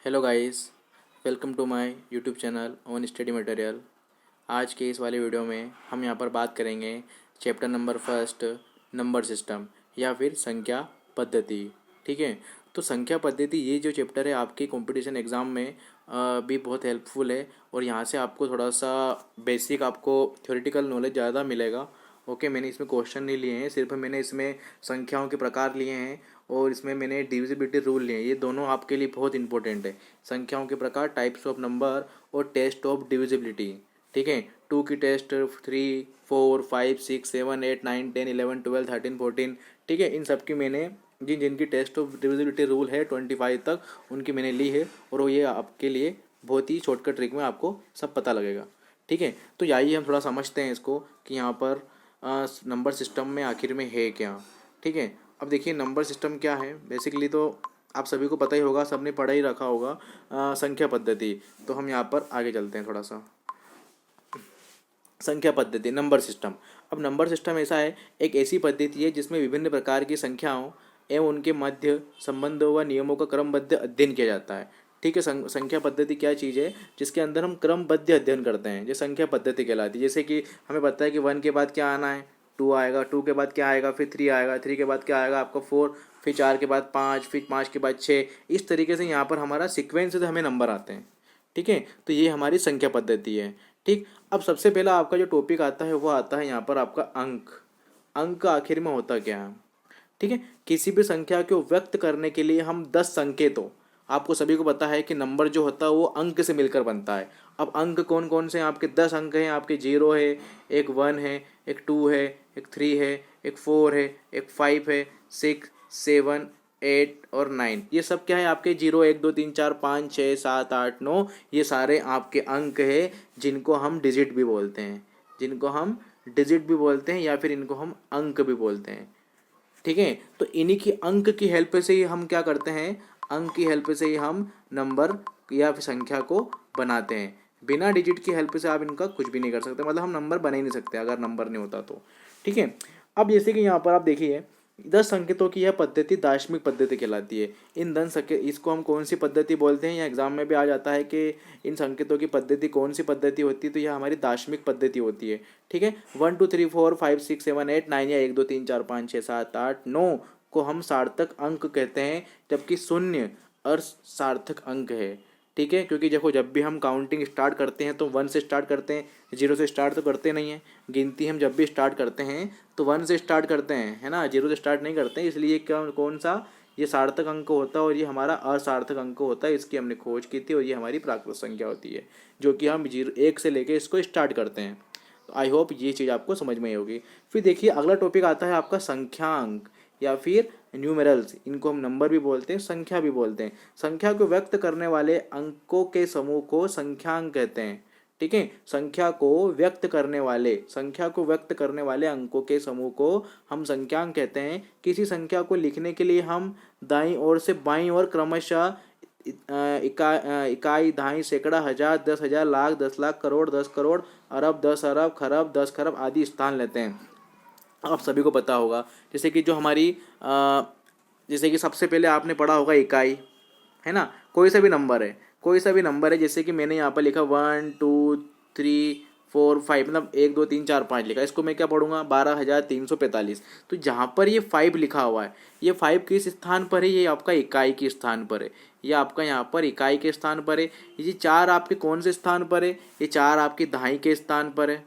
Hello guys, welcome to my YouTube channel on study material. आज के इस वाले वीडियो में हम यहाँ पर बात करेंगे chapter number first, number system या फिर संख्या पद्धति। ठीक है, तो संख्या पद्धति ये जो चैप्टर है आपके कंपटीशन एग्ज़ाम में भी बहुत हेल्पफुल है और यहाँ से आपको थोड़ा सा बेसिक आपको थ्योरेटिकल नॉलेज ज़्यादा मिलेगा। ओके, मैंने इसमें क्वेश्चन नहीं लिए हैं, सिर्फ मैंने इसमें संख्याओं के प्रकार लिए हैं और इसमें मैंने डिविजिबिलिटी रूल लिए हैं। ये दोनों आपके लिए बहुत इंपॉर्टेंट है, संख्याओं के प्रकार, टाइप्स ऑफ नंबर और टेस्ट ऑफ डिविजिबिलिटी। ठीक है, 2 की टेस्ट, 3, 4, 5, 6, 7, 8, 9, 10, 11, 12, 13, 14। ठीक है, इन सब की मैंने जिनकी टेस्ट ऑफ डिविजिबिलिटी रूल है 25 तक, उनकी मैंने ली है और वो ये आपके लिए बहुत ही शॉर्टकट ट्रिक में आपको सब पता लगेगा। ठीक है, तो आइए हम थोड़ा समझते हैं इसको कि यहाँ पर नंबर सिस्टम में आखिर में है क्या। ठीक है, अब देखिए नंबर सिस्टम क्या है। बेसिकली तो आप सभी को पता ही होगा, सबने पढ़ा ही रखा होगा संख्या पद्धति। तो हम यहाँ पर आगे चलते हैं थोड़ा सा। संख्या पद्धति, नंबर सिस्टम। अब नंबर सिस्टम ऐसा है, एक ऐसी पद्धति है जिसमें विभिन्न प्रकार की संख्याओं एवं उनके मध्य संबंधों व नियमों का क्रमबद्ध अध्ययन किया जाता है। ठीक है, संख्या पद्धति क्या चीज़ है जिसके अंदर हम क्रमबद्ध अध्ययन करते हैं, जो संख्या पद्धति कहलाती है। जैसे कि हमें पता है कि 1 के बाद क्या आना है, 2 आएगा, 2 के बाद क्या आएगा, फिर 3 आएगा, 3 के बाद क्या आएगा आपका 4, फिर 4 के बाद 5, फिर 5 के बाद 6। इस तरीके से यहाँ पर हमारा सीक्वेंस से हमें नंबर आते हैं। ठीक है, तो ये हमारी संख्या पद्धति है। ठीक, अब सबसे पहला आपका जो टॉपिक आता है वो आता है यहाँ पर आपका अंक। अंक आखिर में होता क्या है। ठीक है, किसी भी संख्या को व्यक्त करने के लिए हम 10 संकेतों, आपको सभी को पता है कि नंबर जो होता है वो अंक से मिलकर बनता है। अब अंक कौन कौन से हैं आपके? 10 अंक हैं आपके। 0 है, एक 1 है, एक 2 है, एक 3 है, एक 4 है, एक 5 है, 6, 7, 8 और 9। ये सब क्या है आपके? 0, 1, 2, 3, 4, 5, 6, 7, 8, 9। ये सारे आपके अंक है जिनको हम डिजिट भी बोलते हैं, जिनको हम डिजिट भी बोलते हैं या फिर इनको हम अंक भी बोलते हैं। ठीक है, तो इन्हीं की अंक की हेल्प से ही हम क्या करते हैं, अंक की हेल्प से ही हम नंबर या फिर संख्या को बनाते हैं। बिना डिजिट की हेल्प से आप इनका कुछ भी नहीं कर सकते, मतलब हम नंबर बना ही नहीं सकते अगर नंबर नहीं होता तो। ठीक है, अब जैसे कि यहाँ पर आप देखिए 10 संकेतों की यह पद्धति दार्शनिक पद्धति कहलाती है। इन 10 संकेत, इसको हम कौन सी पद्धति बोलते हैं, या एग्जाम में भी आ जाता है कि इन संकेतों की पद्धति कौन सी पद्धति होती है, तो यह हमारी दार्शनिक पद्धति होती है। ठीक है, 1 2 3 4 5 6 7 8 9 या 1 2 3 4 5 6 7 8 9 को हम सार्थक अंक कहते हैं, जबकि शून्य सार्थक अंक है। ठीक है, क्योंकि देखो जब भी हम काउंटिंग स्टार्ट करते हैं तो 1 से स्टार्ट करते हैं, 0 से स्टार्ट तो करते नहीं हैं। गिनती हम जब भी स्टार्ट करते हैं तो 1 से स्टार्ट करते हैं, है ना, 0 से स्टार्ट नहीं करते हैं। इसलिए क्या, कौन सा ये सार्थक अंक होता है और ये हमारा असार्थक अंक होता है। इसकी हमने खोज की थी और ये हमारी प्राकृत संख्या होती है, जो कि हम 1 से लेके इसको स्टार्ट करते हैं। तो आई होप ये चीज़ आपको समझ में आई होगी। फिर देखिए अगला टॉपिक आता है आपका संख्यांक या फिर न्यूमेरल्स। इनको हम नंबर भी बोलते हैं, संख्या भी बोलते हैं। संख्या को व्यक्त करने वाले अंकों के समूह को संख्यांक कहते हैं। ठीक है, संख्या को व्यक्त करने वाले अंकों के समूह को हम संख्यांक कहते हैं। किसी संख्या को लिखने के लिए हम दाईं ओर से बाईं ओर क्रमशः इकाई, दहाई, सैकड़ा, हजार, 10,000, लाख, 10 लाख, करोड़, 10 करोड़, अरब, 10 अरब, खरब, 10 खरब आदि स्थान लेते हैं। आप सभी को पता होगा, जैसे कि जो हमारी जैसे कि सबसे पहले आपने पढ़ा होगा इकाई, है ना। कोई सा भी नंबर है, जैसे कि मैंने यहाँ पर लिखा 1 2 3 4 5, मतलब 1 2 3 4 5 लिखा। इसको मैं क्या पढ़ूंगा? 12,345। तो जहाँ पर ये 5 लिखा हुआ है, ये 5 किस स्थान पर है? ये आपका इकाई के स्थान पर है। ये आपका यहाँ पर इकाई के स्थान पर है। ये 4 आपके कौन से स्थान पर है? ये 4 आपकी दहाई के स्थान पर है।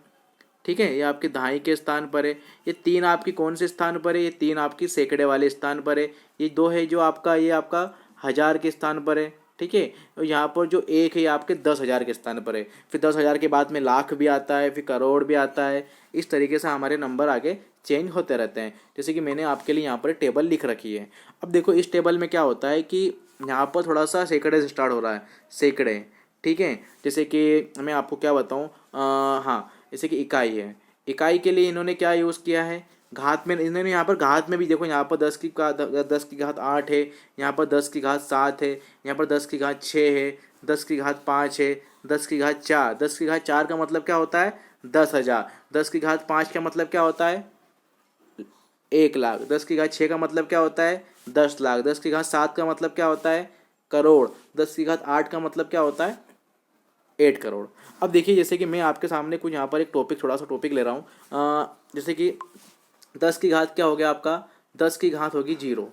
ठीक है, ये आपकी दहाई के स्थान पर है। ये 3 आपकी कौन से स्थान पर है? ये 3 आपकी सैकड़े वाले स्थान पर है। ये 2 है जो आपका, ये आपका हजार के स्थान पर है। ठीक है, और यहाँ पर जो 1 है ये आपके 10,000 के स्थान पर है। फिर 10,000 के बाद में लाख भी आता है, फिर करोड़ भी आता है। इस तरीके से हमारे नंबर आगे चेंज होते रहते हैं। जैसे कि मैंने आपके लिए यहाँ पर टेबल लिख रखी है। अब देखो इस टेबल में क्या होता है कि यहाँ पर थोड़ा सा सैकड़े से स्टार्ट हो रहा है, सैकड़े। ठीक है, जैसे कि मैं आपको क्या बताऊँ, हाँ, जैसे कि इकाई है। इकाई के लिए इन्होंने क्या यूज़ किया है? घात में। इन्होंने यहाँ पर घात में भी देखो, यहाँ पर 10 की घात 8 है, यहाँ पर 10 की घात 7 है, यहाँ पर 10 की घात 6 है, 10 की घात 5 है, 10 की घात 4। 10 की घात 4 का मतलब क्या होता है? 10,000। 10 की घात 5 का मतलब क्या होता है? 1 लाख। 10 की घात 6 का मतलब क्या होता है? 10 लाख। 10 की घात 7 का मतलब क्या होता है? करोड़। 10⁸ का मतलब क्या होता है? 8 करोड़। अब देखिए जैसे कि मैं आपके सामने कुछ यहाँ पर एक टॉपिक, थोड़ा सा टॉपिक ले रहा हूँ। जैसे कि 10 क्या हो गया आपका? 10 होगी जीरो।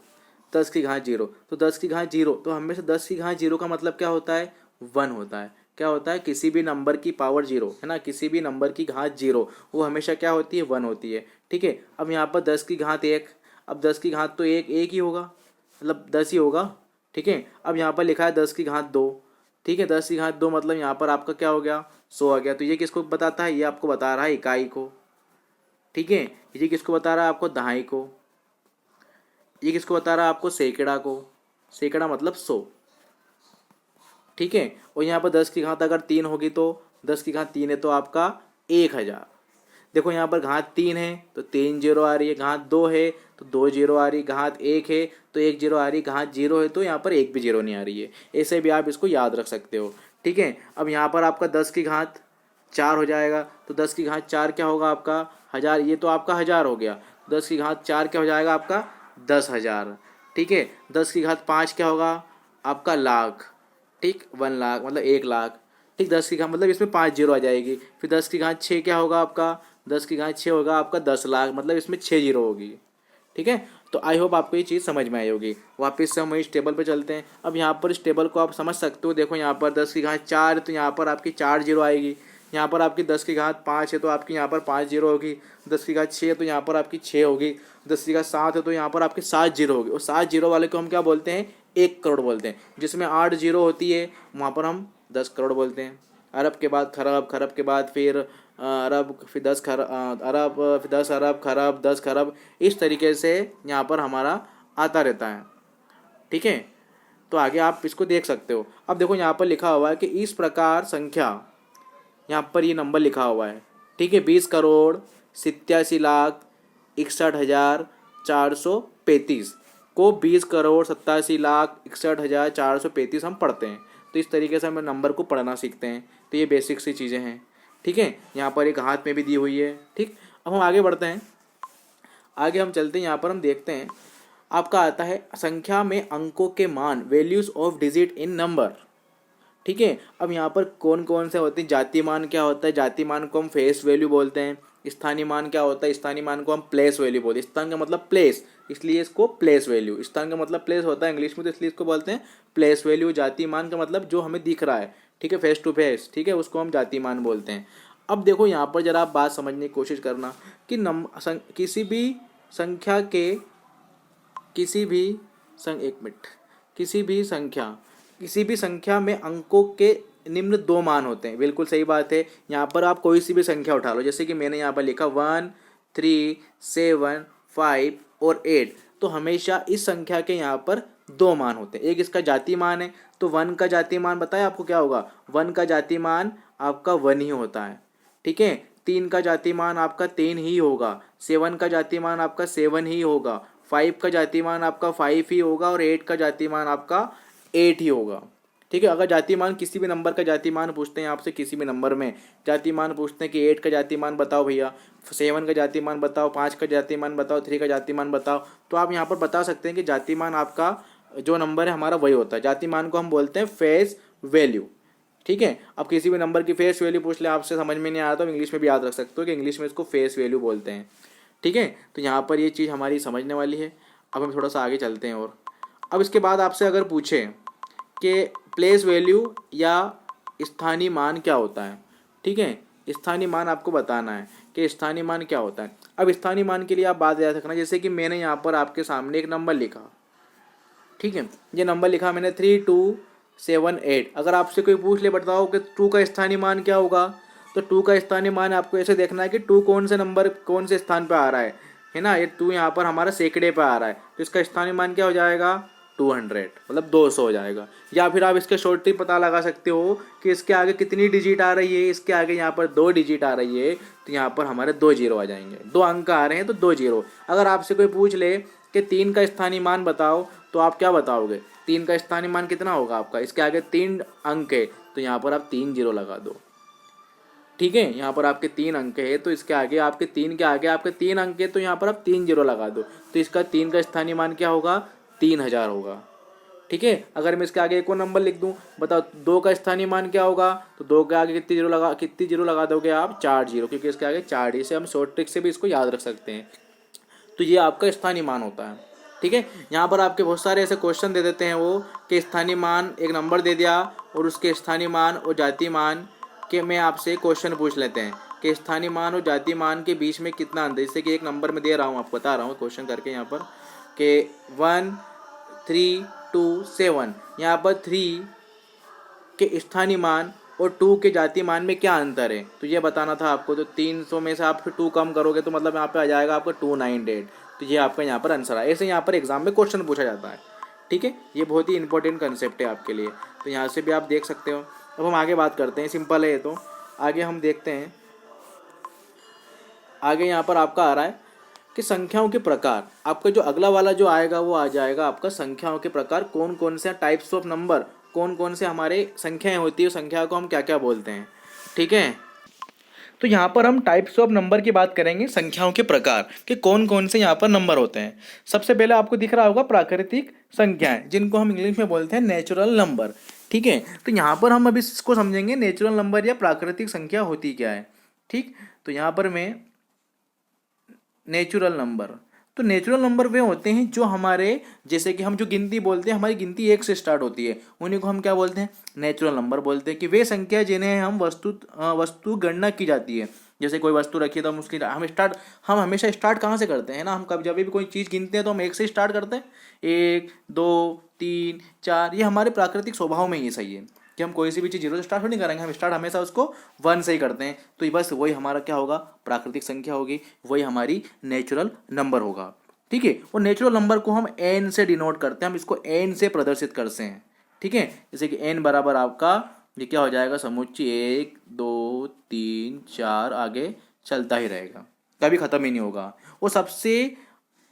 10 जीरो, तो 10 जीरो, तो हमेशा 10 जीरो का मतलब क्या होता है? 1 होता है। क्या होता है? किसी भी नंबर की पावर जीरो है ना, किसी भी नंबर की घात जीरो वो हमेशा क्या होती है? 1 होती है। ठीक है। अब यहाँ पर 10 1, अब 10 तो एक ही होगा, मतलब 10 ही होगा। ठीक है। अब यहाँ पर लिखा है 10 2। ठीक है, 10 2 मतलब यहाँ पर आपका क्या हो गया? 100 आ गया। तो ये किसको बताता है? ये आपको बता रहा है इकाई को। ठीक है। ये किसको बता रहा है? आपको दहाई को। ये किसको बता रहा है? आपको सैकड़ा को। सैकड़ा मतलब 100। ठीक है। और यहाँ पर 10 अगर 3 होगी तो 10 3 है तो आपका 1000। देखो यहाँ पर घात 3 है तो 3 जीरो आ रही है, घात 2 है तो 2 जीरो आ रही है, घात 1 है तो 1 जीरो आ रही है, घात 0 है तो यहाँ पर एक भी जीरो नहीं आ रही है। ऐसे भी आप इसको याद रख सकते हो। ठीक है। अब यहाँ पर आपका 10 4 हो जाएगा, तो 10 4 क्या होगा आपका? 1000। ये तो आपका 1000 हो गया। 10 4 क्या हो जाएगा आपका? 10,000। ठीक है। 10 5 क्या होगा? आपका लाख। ठीक, 1 लाख मतलब 1 लाख। ठीक, 10 मतलब इसमें 5 जीरो आ जाएगी। फिर 10 6 क्या होगा आपका? 10 6 होगा आपका 10 लाख, मतलब इसमें 6 जीरो होगी। ठीक है। तो आई होप आपको ये चीज़ समझ में आई होगी। वापस से हम इस टेबल पर चलते हैं। अब यहाँ पर इस टेबल को आप समझ सकते हो। देखो यहाँ पर 10 4 तो यहाँ पर आपकी 4 जीरो आएगी। यहाँ पर आपकी 10 5 है तो आपकी यहाँ पर 5 जीरो होगी। 10 6 तो यहाँ पर आपकी 6 होगी। 10 7 है तो यहाँ पर आपकी 7 जीरो होगी। और 7 जीरो वाले को हम क्या बोलते हैं? 1 करोड़ बोलते हैं। जिसमें 8 जीरो होती है वहाँ पर हम 10 करोड़ बोलते हैं। अरब के बाद खरब, खरब के बाद फिर अरब, फिर 10 अरब, फिर 10 अरब, खरब, 10 खरब। इस तरीके से यहाँ पर हमारा आता रहता है। ठीक है। तो आगे आप इसको देख सकते हो। अब देखो यहाँ पर लिखा हुआ है कि इस प्रकार संख्या, यहाँ पर ये नंबर लिखा हुआ है। ठीक है। 20,87,61,435 को 20,87,61,435 हम पढ़ते हैं। तो इस तरीके से हम नंबर को पढ़ना सीखते हैं। तो ये बेसिक सी चीज़ें हैं। ठीक है। यहाँ पर एक हाथ में भी दी हुई है। ठीक। अब हम आगे बढ़ते हैं। आगे हम चलते हैं। यहाँ पर हम देखते हैं आपका आता है संख्या में अंकों के मान, values of digit in number. ठीक है। अब यहाँ पर कौन कौन से होते हैं? जाति मान क्या होता है? जाति मान को हम फेस वैल्यू बोलते हैं। स्थानीय मान क्या होता है? स्थानीय मान को हम प्लेस वैल्यू बोलते हैं। स्थान का मतलब प्लेस, इसलिए इसको प्लेस वैल्यू, स्थान का मतलब प्लेस होता है इंग्लिश में, तो इसलिए इसको बोलते हैं प्लेस वैल्यू। जाति मान का मतलब जो हमें दिख रहा है, ठीक है, फेस टू फेस, ठीक है, उसको हम जाति मान बोलते हैं। अब देखो यहाँ पर जरा आप बात समझने की कोशिश करना कि किसी भी संख्या के, किसी भी एक मिनट, किसी भी संख्या में अंकों के निम्न 2 मान होते हैं। बिल्कुल सही बात है। यहाँ पर आप कोई सी भी संख्या उठा लो, जैसे कि मैंने यहाँ पर लिखा 1 3 7 5 और 8, तो हमेशा इस संख्या के यहाँ पर 2 मान होते हैं। एक इसका जाति मान है, तो 1 का जाति मान बताया आपको क्या होगा? 1 का जाति मान आपका 1 ही होता है। ठीक है। 3 का जाति मान आपका 3 ही होगा। 7 का जाति मान आपका 7 ही होगा। 5 का जाति मान आपका 5 ही होगा। और 8 का जाति मान आपका 8 ही होगा। ठीक है। अगर जाति मान, किसी भी नंबर का जाति मान पूछते हैं आपसे, किसी भी नंबर में जाति मान पूछते हैं कि 8 का जाति मान बताओ भैया, 7 का जाति मान बताओ, 5 का जाति मान बताओ, 3 का जाति मान बताओ, तो आप यहाँ पर बता सकते हैं कि जाति मान आपका जो नंबर है हमारा वही होता है। जाति मान को हम बोलते हैं फेस वैल्यू। ठीक है। अब किसी भी नंबर की फेस वैल्यू पूछ ले आपसे, समझ में नहीं आया तो इंग्लिश में भी याद रख सकते हो कि इंग्लिश में इसको फेस वैल्यू बोलते हैं। ठीक है। तो यहाँ पर ये चीज़ हमारी समझने वाली है। अब हम थोड़ा सा आगे चलते हैं। और अब इसके बाद आपसे अगर पूछे कि प्लेस वैल्यू या स्थानीय मान क्या होता है, ठीक है, स्थानीय मान आपको बताना है कि स्थानीय मान क्या होता है। अब स्थानीय मान के लिए आप बात याद रखना, जैसे कि मैंने यहाँ पर आपके सामने एक नंबर लिखा, ठीक है, ये नंबर लिखा मैंने 3278। अगर आपसे कोई पूछ ले बताओ कि 2 का स्थानीय मान क्या होगा, तो 2 का स्थानीय मान आपको ऐसे देखना है कि 2 कौन से नंबर, कौन से स्थान पर आ रहा है ना। ये 2 यहाँ पर हमारा सैकड़े पर आ रहा है, तो इसका स्थानीय मान क्या हो जाएगा? 200, मतलब 200 हो जाएगा। या फिर आप इसके शॉर्ट ट्रिक पता लगा सकते हो कि इसके आगे कितनी डिजिट आ रही है। इसके आगे यहाँ पर 2 डिजिट आ रही है, तो यहाँ पर हमारे 2 जीरो आ जाएंगे। 2 अंक आ रहे हैं तो 2 जीरो। अगर आपसे कोई पूछ ले कि 3 का स्थानीय मान बताओ, तो आप क्या बताओगे? 3 का स्थानीय मान कितना होगा आपका? इसके आगे 3 अंक है, तो यहाँ पर आप 3 जीरो लगा दो। ठीक है। यहाँ पर आपके 3 अंक है, तो इसके आगे आपके 3 के आगे आपके 3 अंक है, तो यहाँ पर आप 3 जीरो लगा दो। तो इसका 3 का स्थानीय मान क्या होगा? 3000 होगा। ठीक है। अगर मैं इसके आगे एक और नंबर लिख दूं, बताओ 2 का स्थानीय मान क्या होगा, तो 2 के आगे कितनी जीरो लगा दोगे आप, 4 जीरो, क्योंकि इसके आगे 4 इसे हम शॉर्ट ट्रिक से भी इसको याद रख सकते हैं। तो ये आपका स्थानीय मान होता है। ठीक है, यहाँ पर आपके बहुत सारे ऐसे क्वेश्चन दे देते हैं वो कि स्थानीय मान, एक नंबर दे दिया और उसके स्थानीय मान और जातीय मान के में आपसे क्वेश्चन पूछ लेते हैं कि स्थानीय मान और जातीय मान के बीच में कितना अंतर, जैसे कि एक नंबर में दे रहा हूँ, आपको बता रहा हूँ क्वेश्चन करके यहाँ पर कि 1 3 2 7, यहाँ पर 3 के स्थानीय मान और 2 के जातीय मान में क्या अंतर है, तो ये बताना था आपको। तो 300 में से आप फिर 2 कम करोगे तो मतलब यहाँ पे आ जाएगा आपका 298। तो ये आपका यहाँ पर आंसर है। ऐसे यहाँ पर एग्जाम में क्वेश्चन पूछा जाता है। ठीक है, ये बहुत ही इंपॉर्टेंट कंसेप्ट है आपके लिए, तो यहाँ से भी आप देख सकते हो। अब हम आगे बात करते हैं, सिंपल है ये तो। आगे हम देखते हैं, आगे यहाँ पर आपका आ रहा है कि संख्याओं के प्रकार। आपका जो अगला वाला जो आएगा वो आ जाएगा आपका संख्याओं के प्रकार, कौन कौन से टाइप्स ऑफ नंबर, कौन कौन से हमारे संख्याएं होती है, संख्या को हम क्या क्या बोलते हैं। ठीक है, तो यहाँ पर हम टाइप्स ऑफ नंबर की बात करेंगे, संख्याओं के प्रकार कि कौन कौन से यहाँ पर नंबर होते हैं। सबसे पहले आपको दिख रहा होगा प्राकृतिक संख्याएं, जिनको हम इंग्लिश में बोलते हैं नेचुरल नंबर। ठीक है, तो यहाँ पर हम अभी इसको समझेंगे नेचुरल नंबर या प्राकृतिक संख्या होती क्या है। ठीक, तो यहाँ पर मैं नेचुरल नंबर, तो नेचुरल नंबर वे होते हैं जो हमारे, जैसे कि हम जो गिनती बोलते हैं, हमारी गिनती 1 से स्टार्ट होती है, उन्हीं को हम क्या बोलते हैं, नेचुरल नंबर बोलते हैं। कि वे संख्या जिन्हें हम वस्तु गणना की जाती है। जैसे कोई वस्तु रखी है तो हम उसकी हम हमेशा स्टार्ट कहाँ से करते हैं ना, हम कभी जब भी कोई चीज़ गिनते हैं तो हम 1 से स्टार्ट करते हैं, 1 2 3 4, ये हमारे प्राकृतिक स्वभाव में ही सही है कि हम कोई सी भी चीज़ 0 से स्टार्ट नहीं करेंगे, हम स्टार्ट हमेशा उसको 1 से ही करते हैं। तो बस वही हमारा क्या होगा, प्राकृतिक संख्या होगी, वही हमारी नेचुरल नंबर होगा। ठीक है, और नेचुरल नंबर को हम एन से डिनोट करते हैं, हम इसको एन से प्रदर्शित करते हैं। ठीक है, जैसे कि एन बराबर आपका ये क्या हो जाएगा, समुच्चय 1 2 3 4 आगे चलता ही रहेगा, कभी ख़त्म ही नहीं होगा। और सबसे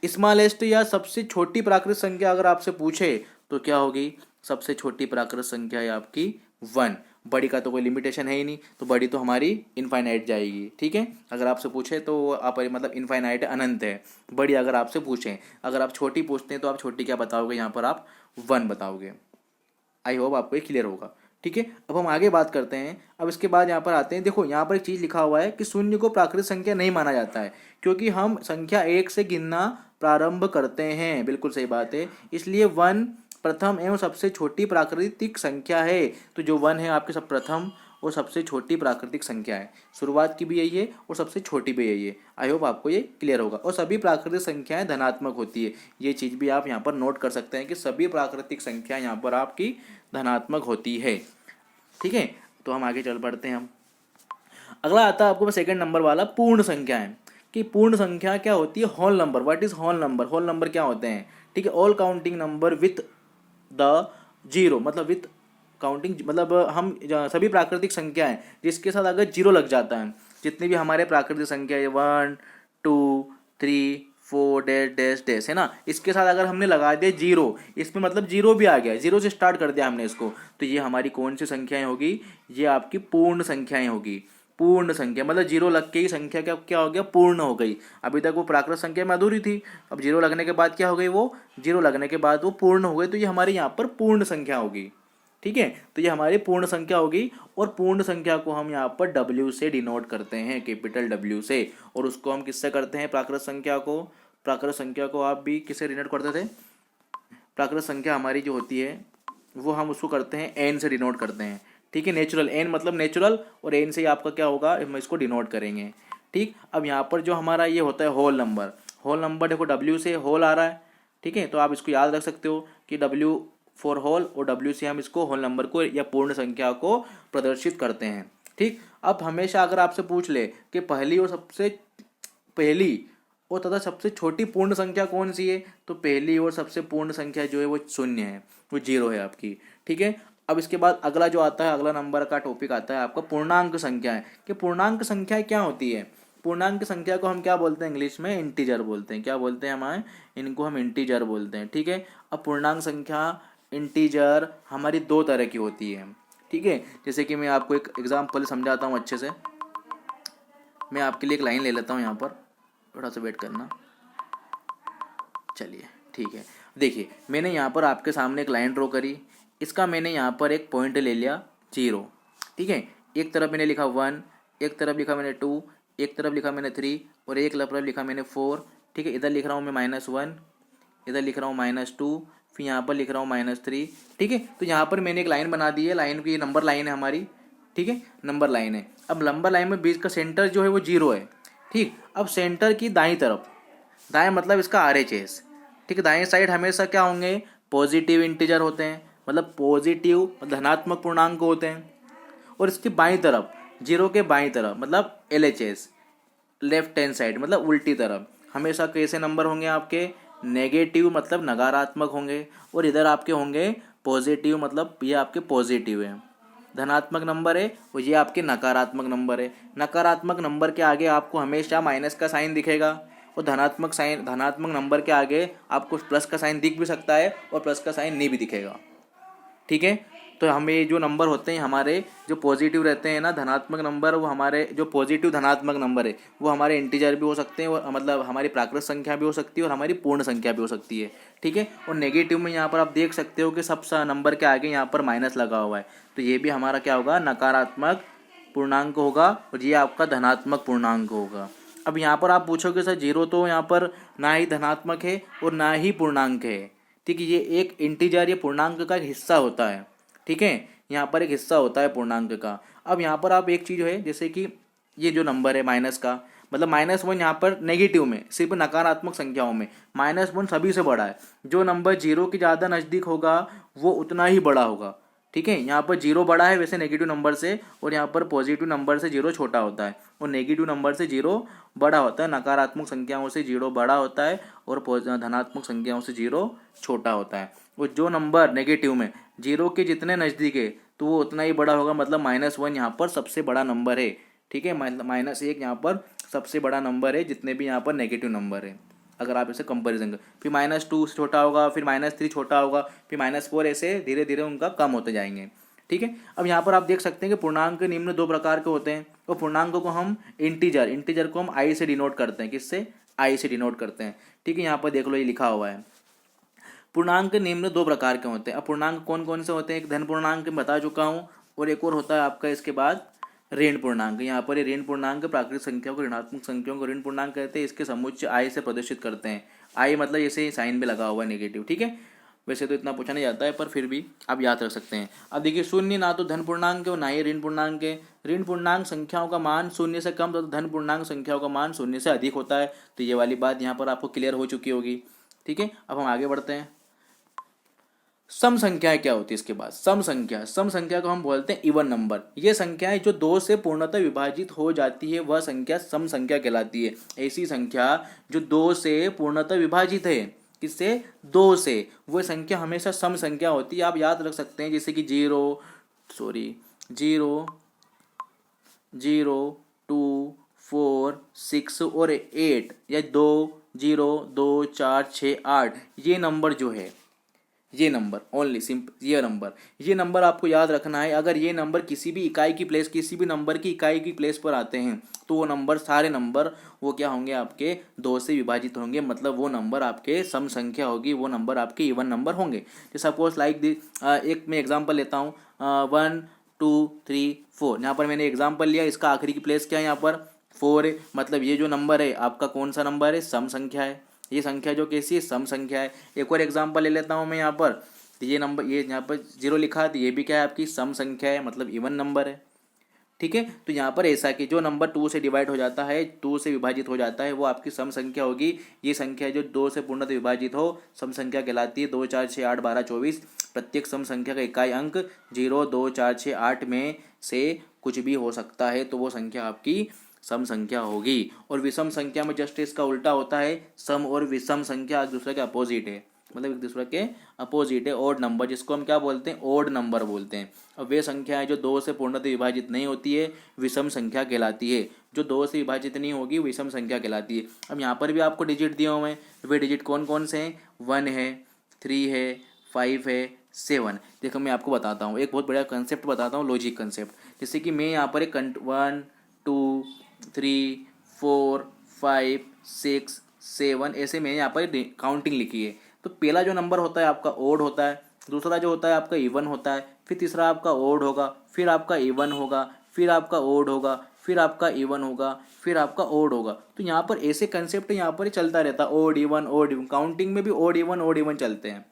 स्मॉलेस्ट या सबसे छोटी प्राकृतिक संख्या अगर आपसे पूछे तो क्या होगी, सबसे छोटी प्राकृतिक संख्या है आपकी 1। बड़ी का तो कोई लिमिटेशन है ही नहीं, तो बड़ी तो हमारी इनफाइनाइट जाएगी। ठीक है, अगर आपसे पूछे तो आप मतलब इनफाइनाइट अनंत है, बड़ी अगर आपसे पूछें। अगर आप छोटी पूछते हैं तो आप छोटी क्या बताओगे, यहाँ पर आप 1 बताओगे। आई होप आपको ये क्लियर होगा। ठीक है, अब हम आगे बात करते हैं। अब इसके बाद यहाँ पर आते हैं, देखो यहाँ पर एक चीज़ लिखा हुआ है कि शून्य को प्राकृतिक संख्या नहीं माना जाता है, क्योंकि हम संख्या 1 से गिनना प्रारंभ करते हैं। बिल्कुल सही बात है, इसलिए 1 प्रथम एवं सबसे छोटी प्राकृतिक संख्या है। तो जो 1 है आपके सब प्रथम और सबसे छोटी प्राकृतिक संख्या है, शुरुआत की भी यही है और सबसे छोटी भी यही है। आई होप आपको ये क्लियर होगा। और सभी प्राकृतिक संख्याएं धनात्मक होती है, ये चीज़ भी आप यहाँ पर नोट कर सकते हैं कि सभी प्राकृतिक संख्याएं यहाँ पर आपकी धनात्मक होती है। ठीक है, तो हम आगे चल पड़ते हैं। हम अगला आता है आपको सेकंड नंबर वाला, पूर्ण संख्याएं। कि पूर्ण संख्या क्या होती है, whole number. What is whole number, whole number क्या होते हैं। ठीक है, all counting number with the zero, मतलब विथ काउंटिंग, मतलब हम सभी प्राकृतिक संख्याएं जिसके साथ अगर जीरो लग जाता है, जितनी भी हमारे प्राकृतिक संख्या है 1 2 3 4 डैश डैश डैश है ना, इसके साथ अगर हमने लगा दिया जीरो, इसमें मतलब जीरो भी आ गया, जीरो से स्टार्ट कर दिया हमने इसको, तो ये हमारी कौन सी संख्याएं होगी, ये आपकी पूर्ण संख्याएं होगी। पूर्ण संख्या मतलब जीरो लग के ही संख्या क्या क्या हो गया, पूर्ण हो गई। अभी तक वो प्राकृतिक संख्या में अधूरी थी, अब जीरो लगने के बाद क्या हो गई, वो जीरो लगने के बाद वो पूर्ण हो गई, तो ये हमारे यहाँ पर पूर्ण संख्या होगी। ठीक है, तो ये हमारी पूर्ण संख्या होगी। और पूर्ण संख्या को हम यहाँ पर W से डिनोट करते हैं, कैपिटल W से। और उसको हम किससे करते हैं, प्राकृतिक संख्या को, प्राकृतिक संख्या को आप भी किससे डिनोट करते थे, प्राकृतिक संख्या हमारी जो होती है वो हम उसको करते हैं N से डिनोट करते हैं। ठीक है, नेचुरल, N मतलब नेचुरल, और N से ही आपका क्या होगा, हम इसको डिनोट करेंगे। ठीक, अब यहाँ पर जो हमारा ये होता है होल नंबर, होल नंबर देखो W से होल आ रहा है। ठीक है, तो आप इसको याद रख सकते हो कि W फॉर होल, और W से हम इसको होल नंबर को या पूर्ण संख्या को प्रदर्शित करते हैं। ठीक, अब हमेशा अगर आपसे पूछ ले कि पहली और तथा सबसे छोटी पूर्ण संख्या कौन सी है, तो पहली और सबसे पूर्ण संख्या जो है वो शून्य है, वो जीरो है आपकी। ठीक है, अब इसके बाद अगला जो आता है, अगला नंबर का टॉपिक आता है आपका पूर्णांक संख्या है। कि पूर्णांक संख्या क्या होती है, पूर्णांक संख्या को हम क्या बोलते हैं, इंग्लिश में इंटीजर बोलते हैं। क्या बोलते हैं हमारे, इनको हम इंटीजर बोलते हैं। ठीक है, अब पूर्णांक संख्या इंटीजर हमारी 2 तरह की होती है। ठीक है, जैसे कि मैं आपको एक एग्जाम्पल समझाता हूँ अच्छे से। मैं आपके लिए एक लाइन ले लेता हूँ यहाँ पर, थोड़ा सा वेट करना। चलिए ठीक है, देखिए मैंने यहाँ पर आपके सामने एक लाइन ड्रॉ करी, इसका मैंने यहाँ पर एक पॉइंट ले लिया 0, ठीक है। एक तरफ मैंने लिखा 1, एक तरफ लिखा मैंने 2, एक तरफ लिखा मैंने 3 और एक तरफ लिखा मैंने 4, ठीक है। इधर लिख रहा हूँ मैं -1, इधर लिख रहा हूँ -2, फिर यहाँ पर लिख रहा हूँ -3, ठीक है। तो यहाँ पर मैंने एक लाइन बना दी है, लाइन की नंबर लाइन है हमारी, ठीक है, नंबर लाइन है। अब नंबर लाइन में बीच का सेंटर जो है वो 0 है, ठीक। अब सेंटर की दाईं तरफ, दाएं मतलब इसका RHS, ठीक है, दाएं साइड हमेशा क्या होंगे, पॉजिटिव इंटीजर होते हैं, मतलब पॉजिटिव धनात्मक पूर्णांक होते हैं। और इसकी बाईं तरफ, 0 के बाईं तरफ मतलब LHS, लेफ्ट हैंड साइड मतलब उल्टी तरफ, हमेशा कैसे नंबर होंगे आपके, नेगेटिव मतलब नकारात्मक होंगे। और इधर आपके होंगे पॉजिटिव, मतलब ये आपके पॉजिटिव है, धनात्मक नंबर है, और ये आपके नकारात्मक नंबर है। नकारात्मक नंबर के आगे आपको हमेशा माइनस का साइन दिखेगा, और धनात्मक नंबर के आगे आपको प्लस का साइन दिख भी सकता है और प्लस का साइन नहीं भी दिखेगा, ठीक है। तो हमें जो नंबर होते हैं हमारे जो पॉजिटिव रहते हैं ना धनात्मक नंबर, वो हमारे जो पॉजिटिव धनात्मक नंबर है वो हमारे इंटीजर भी हो सकते हैं, और मतलब हमारी प्राकृत संख्या भी हो सकती है और हमारी पूर्ण संख्या भी हो सकती है, ठीक है। और नेगेटिव में यहाँ पर आप देख सकते हो कि सब नंबर के आगे यहाँ पर माइनस लगा हुआ है, तो ये भी हमारा क्या होगा, नकारात्मक पूर्णांक होगा, और ये आपका धनात्मक पूर्णांक होगा। अब यहाँ पर आप पूछोगे सर 0 तो यहाँ पर ना ही धनात्मक है और ना ही पूर्णांक है, ठीक है। ये एक इंटीजर, ये पूर्णांक का एक हिस्सा होता है, ठीक है, यहाँ पर एक हिस्सा होता है पूर्णांक का। अब यहाँ पर आप एक चीज़ है, जैसे कि ये जो नंबर है माइनस का, मतलब -1 यहाँ पर नेगेटिव में, सिर्फ नकारात्मक संख्याओं में -1 सभी से बड़ा है। जो नंबर 0 के ज़्यादा नज़दीक होगा वो उतना ही बड़ा होगा, ठीक है। यहाँ पर 0 बड़ा है वैसे नेगेटिव नंबर से, और यहाँ पर पॉजिटिव नंबर से 0 छोटा होता है, और नेगेटिव नंबर से 0 बड़ा होता है। नकारात्मक संख्याओं से 0 बड़ा होता है और धनात्मक संख्याओं से 0 छोटा होता है। और जो नंबर नेगेटिव में 0 के जितने नज़दीक है तो वो उतना ही बड़ा होगा, मतलब -1 यहाँ पर सबसे बड़ा नंबर है, ठीक है। -1 यहाँ पर सबसे बड़ा नंबर है जितने भी यहाँ पर नेगेटिव नंबर है, अगर आप इसे कंपैरिजन करें। फिर -2 से छोटा होगा, फिर -3 छोटा होगा, फिर -4, ऐसे धीरे धीरे उनका कम होते जाएंगे, ठीक है। अब यहाँ पर आप देख सकते हैं कि पूर्णांक निम्न 2 प्रकार के होते हैं, और पूर्णांक को हम इंटीजर को हम I से डिनोट करते हैं, किससे, I से डिनोट करते हैं, ठीक है। यहाँ पर देख लो ये लिखा हुआ है, पूर्णांक निम्न 2 प्रकार के होते हैं। अब पूर्णांक कौन कौन से होते हैं, एक धन पूर्णांक बता चुका हूँ, और एक और होता है आपका इसके बाद ऋण पूर्णांक। यहाँ पर ये ऋण पूर्णांक प्राकृतिक संख्याओं को, ऋणात्मक संख्याओं को ऋण पूर्णांक कहते हैं। इसके समुच्चय I से प्रदर्शित करते हैं, I मतलब जैसे साइन में लगा हुआ है नेगेटिव, ठीक है। वैसे तो इतना पूछा नहीं जाता है पर फिर भी आप याद रख सकते हैं। अब देखिए शून्य ना तो धन पूर्णांक है और ना ही ऋण पूर्णांक है। ऋण पूर्णांक संख्याओं का मान 0 से कम, तो धन पूर्णांक संख्याओं का मान 0 से अधिक होता है। तो ये वाली बात यहाँ पर आपको क्लियर हो चुकी होगी, ठीक है। अब हम आगे बढ़ते हैं। सम संख्याएं क्या होती है इसके बाद, सम संख्या को हम बोलते हैं इवन नंबर। ये संख्याएं जो 2 से पूर्णतः विभाजित हो जाती है वह संख्या सम संख्या कहलाती है। ऐसी संख्या जो 2 से पूर्णतः विभाजित है, किससे, 2 से, वो संख्या हमेशा सम संख्या होती है। आप याद रख सकते हैं जैसे कि 0 0 2 4 6 और 8, या 2 0 2 4 6 8, ये नंबर जो है, ये नंबर ओनली सिंपल, ये नंबर आपको याद रखना है। अगर ये नंबर किसी भी इकाई की प्लेस, किसी भी नंबर की इकाई की प्लेस पर आते हैं तो वो नंबर, सारे नंबर वो क्या होंगे, आपके 2 से विभाजित होंगे, मतलब वो नंबर आपके सम संख्या होगी, वो नंबर आपके इवन नंबर होंगे। तो सपोज लाइक एक मैं एग्जाम्पल लेता हूँ, 1 2 3 4, यहाँ पर मैंने एग्जाम्पल लिया, इसका आखिरी की प्लेस क्या है, यहाँ पर 4 है, मतलब ये जो नंबर है आपका कौन सा नंबर है, सम संख्या है। ये संख्या जो कैसी है, सम संख्या है। एक और एग्जांपल ले लेता हूँ मैं यहाँ पर, तो ये नंबर, ये यहाँ पर 0 लिखा है, तो ये भी क्या है, आपकी सम संख्या है, मतलब इवन नंबर है, ठीक है। तो यहाँ पर ऐसा कि जो नंबर 2 से डिवाइड हो जाता है, 2 से विभाजित हो जाता है, वो आपकी सम संख्या होगी। ये संख्या जो 2 से पूर्णतः विभाजित हो सम संख्या कहलाती है। 2 4 6 8 12 24, प्रत्येक सम संख्या का इकाई अंक 0 2 4 6 8 में से कुछ भी हो सकता है, तो वो संख्या आपकी सम संख्या होगी। और विषम संख्या में जस्ट इसका उल्टा होता है, सम और विषम संख्या एक दूसरे के अपोजिट है, मतलब एक दूसरे के अपोजिट है, ओड नंबर, जिसको हम क्या बोलते हैं, ओड नंबर बोलते हैं। अब वे संख्याएं जो 2 से पूर्णतः विभाजित नहीं होती है विषम संख्या कहलाती है। जो 2 से विभाजित नहीं होगी विषम संख्या कहलाती है। अब यहाँ पर भी आपको डिजिट दिए हुए हैं, वे डिजिट कौन कौन से हैं, 1 है, 3 है, 5 है, 7। देखो मैं आपको बताता हूँ, एक बहुत बड़ा कंसेप्ट बताता हूँ, लॉजिक कंसेप्ट। जैसे कि मैं यहाँ पर एक 1 2 3 4 5 6 7 ऐसे मैंने यहाँ पर काउंटिंग लिखी है। तो पहला जो नंबर होता है आपका ओड होता है, दूसरा जो होता है आपका इवन होता है, फिर तीसरा आपका ओड होगा, फिर आपका इवन होगा, फिर आपका ओड होगा, फिर आपका इवन होगा, फिर आपका ओड होगा। तो यहाँ पर ऐसे कंसेप्ट यहाँ पर ही चलता रहता है, ओड इवन काउंटिंग में भी ओड इवन चलते हैं।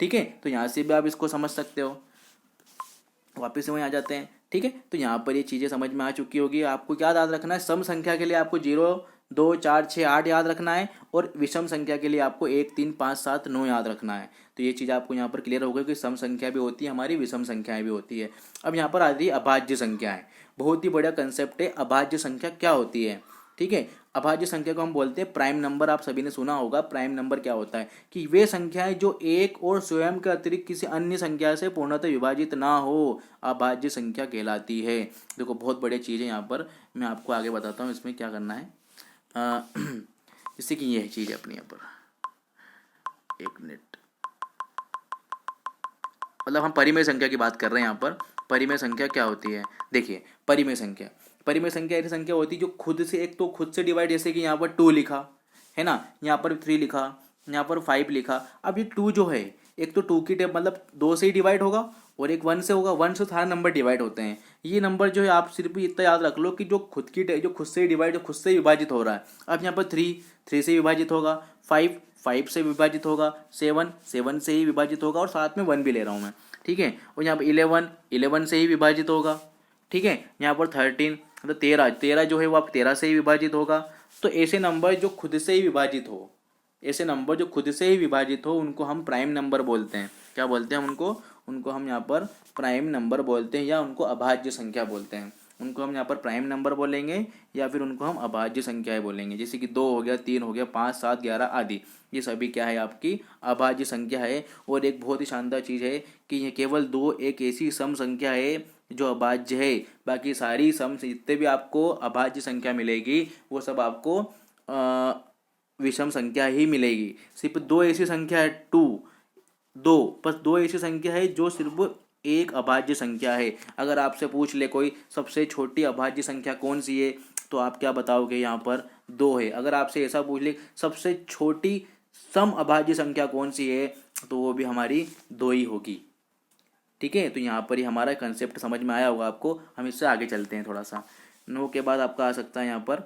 ठीक है, तो यहाँ से भी आप इसको समझ सकते हो। वापस से वहीं आ जाते हैं। ठीक है, तो यहाँ पर ये चीज़ें समझ में आ चुकी होगी। आपको क्या याद रखना है, सम संख्या के लिए आपको 0 2 4 6 8 याद रखना है, और विषम संख्या के लिए आपको 1 3 5 7 9 याद रखना है। तो ये चीज़ आपको यहाँ पर क्लियर हो गई कि सम संख्या भी होती है हमारी, विषम संख्याएं भी होती है। अब यहाँ पर आ रही है अभाज्य संख्याएं। बहुत ही बढ़िया कंसेप्ट है, अभाज्य संख्या क्या होती है। ठीक है, अभाज्य संख्या को हम बोलते हैं प्राइम नंबर। आप सभी ने सुना होगा प्राइम नंबर क्या होता है, कि वे संख्याएं जो एक और स्वयं के अतिरिक्त किसी अन्य संख्या से पूर्णतः विभाजित ना हो, अभाज्य संख्या कहलाती है। देखो बहुत बढ़िया चीज़ है, यहाँ पर मैं आपको आगे बताता हूँ इसमें क्या करना है। जैसे कि यह चीज़ है अपनी यहाँ पर, एक मिनट, मतलब हम परिमेय संख्या की बात कर रहे हैं यहाँ पर। परिमेय संख्या क्या होती है, देखिए परिमेय संख्या ऐसी संख्या होती है जो खुद से, एक तो खुद से डिवाइड, जैसे कि यहाँ पर 2 लिखा है ना, यहाँ पर 3 लिखा, यहाँ पर 5 लिखा। अब ये 2 जो है, एक तो 2 की टेब मतलब 2 से ही डिवाइड होगा, और एक 1 से होगा। 1 से सारे नंबर डिवाइड होते हैं। ये नंबर जो है आप सिर्फ इतना याद रख लो कि जो खुद से डिवाइड, जो खुद से विभाजित हो रहा है। अब यहाँ पर 3 से विभाजित होगा, 5 से विभाजित होगा, 7 से ही विभाजित होगा, और साथ में 1 भी ले रहा हूँ मैं। ठीक है, और यहाँ पर 11 से ही विभाजित होगा। ठीक है, यहाँ पर 13 मतलब 13 जो है वो आप 13 से ही विभाजित होगा। तो ऐसे नंबर जो खुद से ही विभाजित हो, उनको हम प्राइम नंबर बोलते हैं। क्या बोलते हैं हम उनको हम यहाँ पर प्राइम नंबर बोलते हैं, या उनको अभाज्य संख्या बोलते हैं। उनको हम यहाँ पर प्राइम नंबर बोलेंगे, या फिर उनको हम अभाज्य संख्याएं बोलेंगे। जैसे कि 2 हो गया, 3 हो गया, 5 7 11 आदि, ये सभी क्या है आपकी अभाज्य संख्या है। और एक बहुत ही शानदार चीज़ है कि ये केवल 2 एक ऐसी सम संख्या है जो अभाज्य है। बाकी सारी सम जितने भी आपको अभाज्य संख्या मिलेगी वो सब आपको विषम संख्या ही मिलेगी। सिर्फ 2 ऐसी संख्या है, 2 ऐसी संख्या है जो सिर्फ एक अभाज्य संख्या है। अगर आपसे पूछ ले कोई सबसे छोटी अभाज्य संख्या कौन सी है, तो आप क्या बताओगे, यहाँ पर 2 है। अगर आपसे ऐसा पूछ ले सबसे छोटी सम अभाज्य संख्या कौन सी है, तो वो भी हमारी 2 ही होगी। ठीक है, तो यहाँ पर ही हमारा कंसेप्ट समझ में आया होगा आपको। हम इससे आगे चलते हैं थोड़ा सा। 9 के बाद आपका आ सकता है यहाँ पर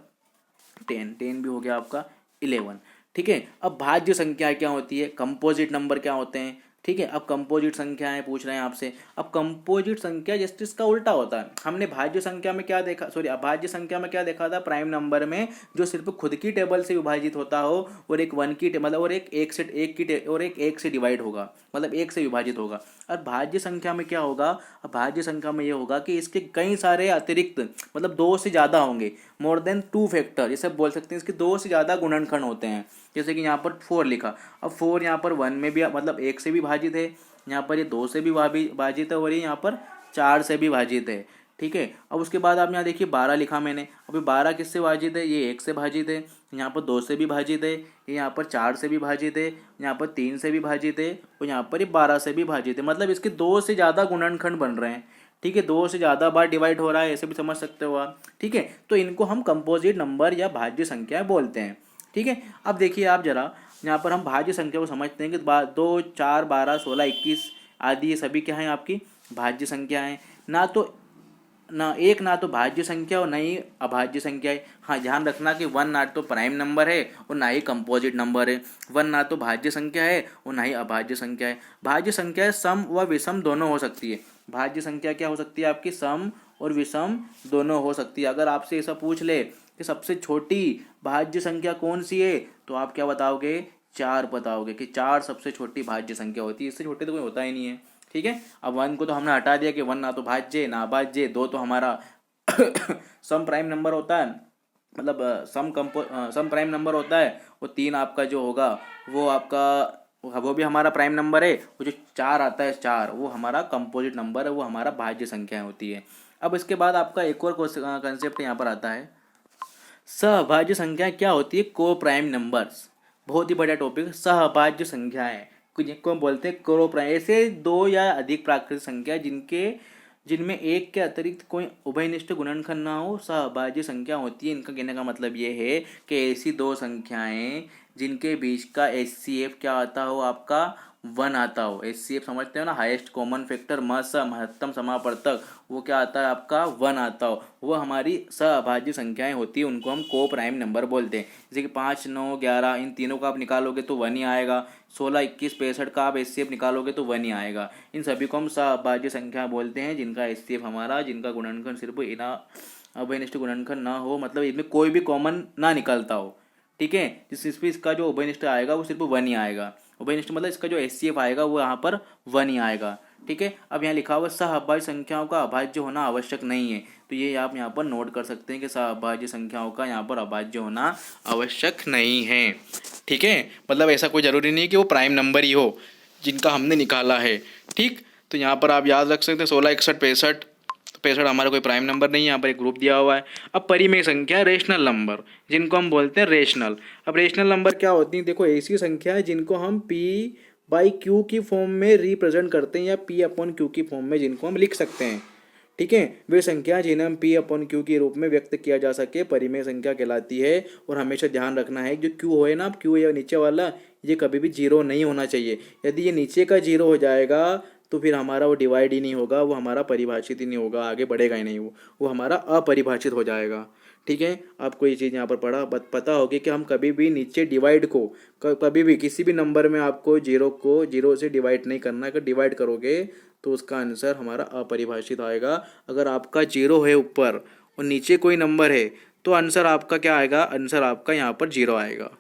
10 भी हो गया आपका 11। ठीक है, अब भाज्य संख्या क्या होती है, कंपोजिट नंबर क्या होते हैं। ठीक है, अब कंपोजिट संख्याएं पूछ रहे हैं आपसे। अब कंपोजिट संख्या जस्ट इसका उल्टा होता है। हमने भाज्य संख्या में क्या देखा, सॉरी अभाज्य संख्या में क्या देखा था, प्राइम नंबर में जो सिर्फ खुद की टेबल से विभाजित होता हो, और एक 1 की मतलब और एक से डिवाइड होगा, मतलब 1 से विभाजित होगा। और भाज्य संख्या में क्या होगा, अब भाज्य संख्या में ये होगा कि इसके कई सारे अतिरिक्त, मतलब 2 से ज़्यादा होंगे, मोर देन 2 फैक्टर, जैसे बोल सकते हैं इसके 2 से ज़्यादा गुणनखंड होते हैं। जैसे कि यहाँ पर 4 लिखा, अब 4 यहाँ पर 1 में भी मतलब 1 से भी भाजित है, यहाँ पर ये 2 से भी भाजित है, और ये यहाँ पर 4 से भी भाजित है। ठीक है, अब उसके बाद आप यहाँ देखिए 12 लिखा मैंने। अभी 12 किससे भाजित है, ये 1 से भाजित है, यहाँ पर 2 से भी भाजित है, ये यहाँ पर 4 से भी भाजित है, यहाँ पर 3 से भी भाजित है, और यहाँ पर ये 12 से भी भाजित है। मतलब इसके 2 से ज़्यादा गुणनखंड बन रहे हैं। ठीक है, 2 से ज़्यादा बार डिवाइड हो रहा है, ऐसे भी समझ सकते हो आप। ठीक है, तो इनको हम कंपोजिट नंबर या भाज्य संख्या बोलते हैं। ठीक है, अब देखिए आप जरा यहाँ पर हम भाज्य संख्या को समझते हैं कि 2 4 12 16 21 आदि, ये सभी क्या हैं आपकी भाज्य संख्या हैं। ना तो भाज्य संख्या और ना ही अभाज्य संख्या है। हाँ, ध्यान रखना कि 1 ना तो प्राइम नंबर है और ना ही कंपोजिट नंबर है। 1 ना तो भाज्य संख्या है और ना ही अभाज्य संख्या है। भाज्य संख्या सम व विषम दोनों हो सकती है। भाज्य संख्या क्या हो सकती है आपकी, सम और विषम दोनों हो सकती है। अगर आपसे ऐसा पूछ ले कि सबसे छोटी भाज्य संख्या कौन सी है, तो आप क्या बताओगे, 4 बताओगे कि 4 सबसे छोटी भाज्य संख्या होती है। इससे छोटे तो कोई होता ही नहीं है। ठीक है, अब 1 को तो हमने हटा दिया कि 1 ना तो भाज्य ना अभाज्य। 2 तो हमारा सम प्राइम नंबर होता है, मतलब सम प्राइम नंबर होता है। और 3 आपका जो होगा वो भी हमारा प्राइम नंबर है। वो जो 4 आता है 4, वो हमारा कंपोजिट नंबर है, वो हमारा भाज्य संख्या होती है। अब इसके बाद आपका एक और कंसेप्ट यहाँ पर आता है, सहभाज्य संख्या क्या होती है, को प्राइम नंबर्स। बहुत ही बढ़िया टॉपिक, सहभाज्य संख्याएं जिनको हम बोलते हैं को प्राइम। ऐसे 2 या अधिक प्राकृतिक संख्या जिनके जिनमें एक के अतिरिक्त कोई उभयनिष्ठ गुणनखंड ना हो सहअभाज्य संख्या होती है। इनका कहने का मतलब ये है कि ऐसी दो संख्याएं जिनके बीच का एचसीएफ क्या आता हो, आपका 1 आता हो। एचसीएफ समझते हो ना, हाईएस्ट कॉमन फैक्टर, महत्तम समापवर्तक, वो क्या आता है आपका 1 आता हो, वो हमारी सहअभाज्य संख्याएं होती है, उनको हम को प्राइम नंबर बोलते हैं। जैसे कि 5, 9, 11 इन तीनों का आप निकालोगे तो 1 ही आएगा। 16, 21, 65 का आप एचसीएफ निकालोगे तो 1 ही आएगा। इन सभी को हम सहअभाज्य संख्या बोलते हैं जिनका एचसीएफ हमारा, जिनका गुणनखंड सिर्फ इना उभयनिष्ठ गुणनखंड ना हो, मतलब इसमें कोई भी कॉमन ना निकलता हो। ठीक है, जिसमें इसका जो उभयनिष्ठ आएगा वो सिर्फ 1 ही आएगा। उभयनिष्ठ मतलब इसका जो एचसीएफ आएगा वो यहाँ पर 1 ही आएगा। ठीक है, अब यहाँ लिखा हुआ सहअभाज्य संख्याओं का अभाज्य होना आवश्यक नहीं है, तो ये आप यहाँ पर नोट कर सकते हैं कि सहअभाज्य संख्याओं का यहाँ पर अभाज्य होना आवश्यक नहीं है। ठीक है, मतलब ऐसा कोई ज़रूरी नहीं है कि वो प्राइम नंबर ही हो जिनका हमने निकाला है। ठीक, तो यहाँ पर आप याद रख सकते हैं 16, 61, 65, तो 65 हमारा कोई प्राइम नंबर नहीं है, यहाँ पर एक ग्रुप दिया हुआ है। अब परिमेय संख्या, रेशनल नंबर, जिनको हम बोलते हैं रेशनल। अब रेशनल नंबर क्या होती है, देखो ऐसी संख्या है जिनको हम P/Q की फॉर्म में रिप्रेजेंट करते हैं, या P/Q की फॉर्म में जिनको हम लिख सकते हैं। ठीक है, वे संख्या जिन्हें हम P/Q के रूप में व्यक्त किया जा सके परिमेय संख्या कहलाती है। और हमेशा ध्यान रखना है जो Q है ना, Q या नीचे वाला, ये कभी भी जीरो नहीं होना चाहिए। यदि ये नीचे का जीरो हो जाएगा तो फिर हमारा वो डिवाइड ही नहीं होगा, वो हमारा परिभाषित ही नहीं होगा, आगे बढ़ेगा ही नहीं, वो हमारा अपरिभाषित हो जाएगा। ठीक है, आपको ये चीज़ यहाँ पर पता होगी कि हम कभी भी नीचे डिवाइड को कभी भी किसी भी नंबर में आपको जीरो से डिवाइड नहीं करना है। अगर डिवाइड करोगे तो उसका आंसर हमारा अपरिभाषित आएगा। अगर आपका जीरो है ऊपर और नीचे कोई नंबर है तो आंसर आपका क्या आएगा, आंसर आपका यहाँ पर जीरो आएगा।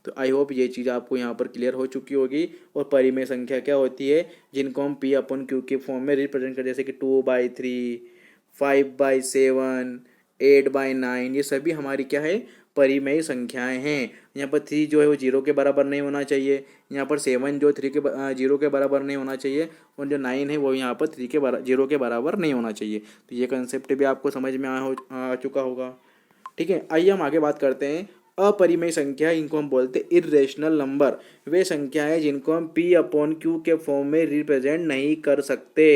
तो आई होप ये चीज़ आपको यहाँ पर क्लियर हो चुकी होगी। और परिमेय संख्या क्या होती है, जिनको हम P/Q के फॉर्म में रिप्रेजेंट करते हैं, जैसे कि 2/3, 5/7, 8/9, ये सभी हमारी क्या है, परिमेय संख्याएं हैं। यहाँ पर 3 जो है वो जीरो के बराबर नहीं होना चाहिए, यहाँ पर 7 जो 0 के बराबर नहीं होना चाहिए, और जो 9 है वो यहाँ पर 0 के बराबर नहीं होना चाहिए। तो ये कंसेप्ट भी आपको समझ में आ चुका होगा। ठीक है, आइए हम आगे बात करते हैं। अपरिमेय संख्या, इनको हम बोलते हैं इर्रेशनल नंबर। वे संख्याएं जिनको हम P/Q के फॉर्म में रिप्रेजेंट नहीं कर सकते,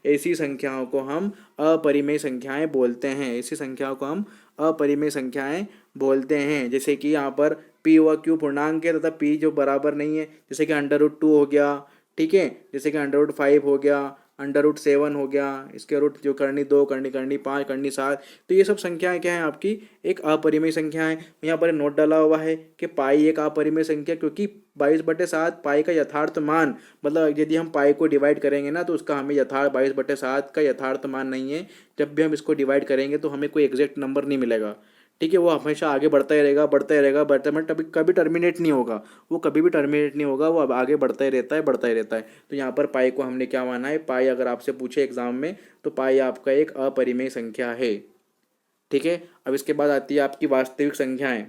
ऐसी संख्याओं को हम अपरिमेय संख्याएं बोलते हैं। ऐसी संख्याओं को हम अपरिमेय संख्याएं बोलते हैं। जैसे कि यहाँ पर P व Q पूर्णांक है तथा P जो बराबर नहीं है, जैसे कि √2 हो गया। ठीक है, जैसे कि √5 हो गया, √7 हो गया, इसके रूट जो करनी 2, करनी 5, करनी 7, तो ये सब संख्याएं क्या हैं आपकी, एक अपरिमेय संख्या है। यहाँ पर नोट डाला हुआ है कि पाई एक अपरिमेय संख्या, क्योंकि 22/7 पाई का यथार्थ मान, मतलब यदि हम पाई को डिवाइड करेंगे ना तो उसका हमें 22/7 का यथार्थ मान नहीं है। जब भी हम इसको डिवाइड करेंगे तो हमें कोई एग्जैक्ट नंबर नहीं मिलेगा। ठीक है, वो हमेशा आगे बढ़ता ही रहेगा, बढ़ता ही रहेगा, बढ़ता है, कभी कभी टर्मिनेट नहीं होगा, वो कभी भी टर्मिनेट नहीं होगा, वो अब आगे बढ़ता ही रहता है, बढ़ता ही रहता है। तो यहाँ पर पाई को हमने क्या माना है, पाई अगर आपसे पूछे एग्जाम में तो पाई आपका एक अपरिमेय संख्या है। ठीक है, अब इसके बाद आती है आपकी वास्तविक संख्याएं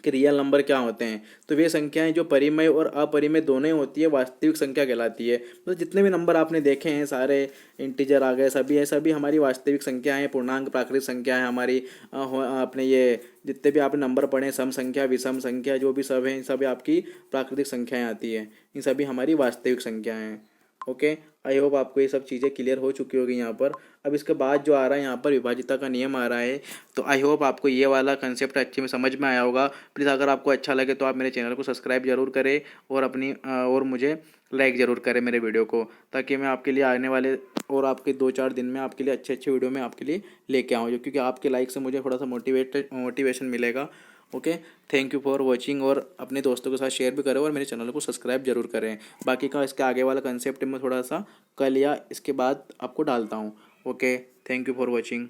कि रियल नंबर क्या होते हैं। तो वे संख्याएं जो परिमेय और अपरिमेय दोनों ही होती है वास्तविक संख्या कहलाती है। तो जितने भी नंबर आपने देखे हैं सारे इंटीजर आ गए, सभी है, सभी हमारी वास्तविक संख्या है, पूर्णांक प्राकृतिक संख्या है हमारी। अपने ये जितने भी आपने नंबर पढ़े, सम संख्या, विषम संख्या, जो भी सब हैं, सभी आपकी प्राकृतिक संख्याएं आती है, इन सभी हमारी वास्तविक संख्याएं हैं। ओके, आई होप आपको ये सब चीज़ें क्लियर हो चुकी होगी यहाँ पर। अब इसके बाद जो आ रहा है यहाँ पर विभाजिता का नियम आ रहा है, तो आई होप आपको ये वाला कंसेप्ट अच्छे में समझ में आया होगा। प्लीज़ अगर आपको अच्छा लगे तो आप मेरे चैनल को सब्सक्राइब जरूर करें और मुझे लाइक ज़रूर करें मेरे वीडियो को, ताकि मैं आपके लिए आने वाले और आपके 2-4 दिन में आपके लिए अच्छे वीडियो में आपके लिए लेके आऊँ, क्योंकि आपके लाइक से मुझे थोड़ा सा मोटिवेशन मिलेगा। Okay, thank you for watching, और अपने दोस्तों के साथ शेयर भी करें और मेरे चैनल को सब्सक्राइब जरूर करें। बाकी का इसके आगे वाला कंसेप्ट मैं थोड़ा सा कल या इसके बाद आपको डालता हूँ। Okay, thank you for watching.